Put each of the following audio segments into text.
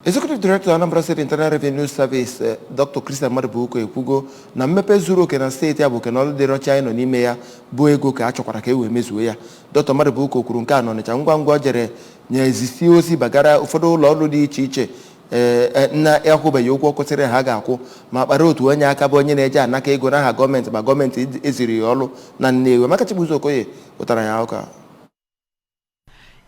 Executive Director Anambra State Internal Revenue Service Dr. Christian Madubuko ekwugo na mmepe zuru oke na steeti ya bụ ke na ọrụ dịrị ọcha nọ n'ime ya bụ ego ka a chọkwara ka e wee mezuo ya. Dr. Madubuko kwuru nke a n'Ọnịcha ngwa ngwa jere nye ezisi ozi bagara ụfọdụ ụlọ ọrụ dị iche iche na akwụbeghị ụgwọ kwesịrị ha ga-akwụ ma kpara otu onye aka bụ onye na-eje anaka ego n'aha gọọmenti ma gọọmenti eziri ya ọrụ na Nnewi. Amaka Chibuzo Okoye pụtara ya ụka.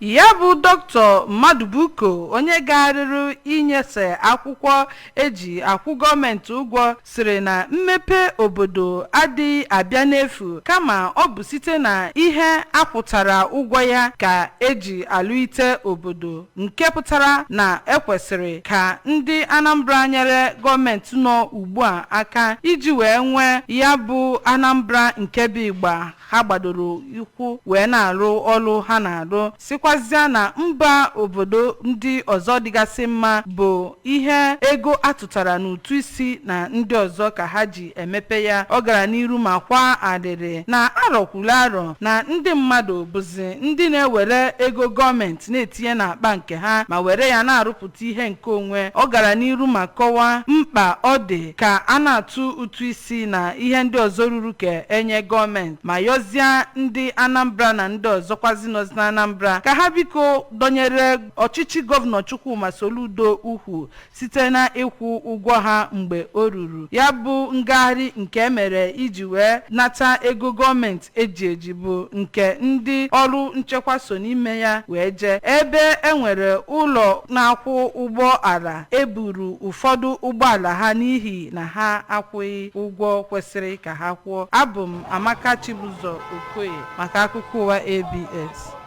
Ya bụ Dr. Madubuko onye garịrị inyese akwụkwọ eji akwụ gọọmenti ụgwọ sịrị na mmepe obodo adịghị abịa n'efu kama ọ bụ site na ihe akwụtara ụgwọ ya ka eji alụite obodo, nke pụtara na ekwesịrị ka ndị Anambra nyere gọọmenti nọ ugbu a aka iji wee nwee ya bụ Anambra nke bụ igba ha gbadoro ikwu wee na-arụ ọrụ ha na-arụ. Sikwazịa na mba obodo ndị ọzọ dịgasị mma bụ ihe ego atụtara n'ụtụ isi na ndị ọzọ ka ha ji emepe ya. Ọ gara n'iru ma kwa adịrị na arọkwuru arọ na ndị mmadụ bụzi ndị na-ewere ego gọọmenti na-etinye n'akpa nke ha ma were ya na-arụpụta ihe nke onwe. Ọ gara n'iru ma kọwaa mkpa ọ dị ka a na-atụ ụtụ isi na ihe ndị ọzọ ruru ka enye gọọmenti ma yọzie ndị Anambra na ndị ọzọkwazi nọzi na Anambra ka ha biko dọnyere ọchịchị gọvanọ Chukwuma Soludo ukwu site na ịkwụ ụgwọ ha mgbe o ruru. Ya bụ ngagharị nke emere iji wee nata ego gọọmenti eji bụ nke ndị ọrụ nchekwa so n'ime ya wee jee ebe enwere ụlọ na-akwụ ụgbọ ala eburu ụfọdụ ụgbọala ha n'ihi na ha akwụghị ụgwọ kwesịrị ka ha kwụọ. Abụ m Amaka Chibuzo Okoye maka akụkọ ụwa ABS.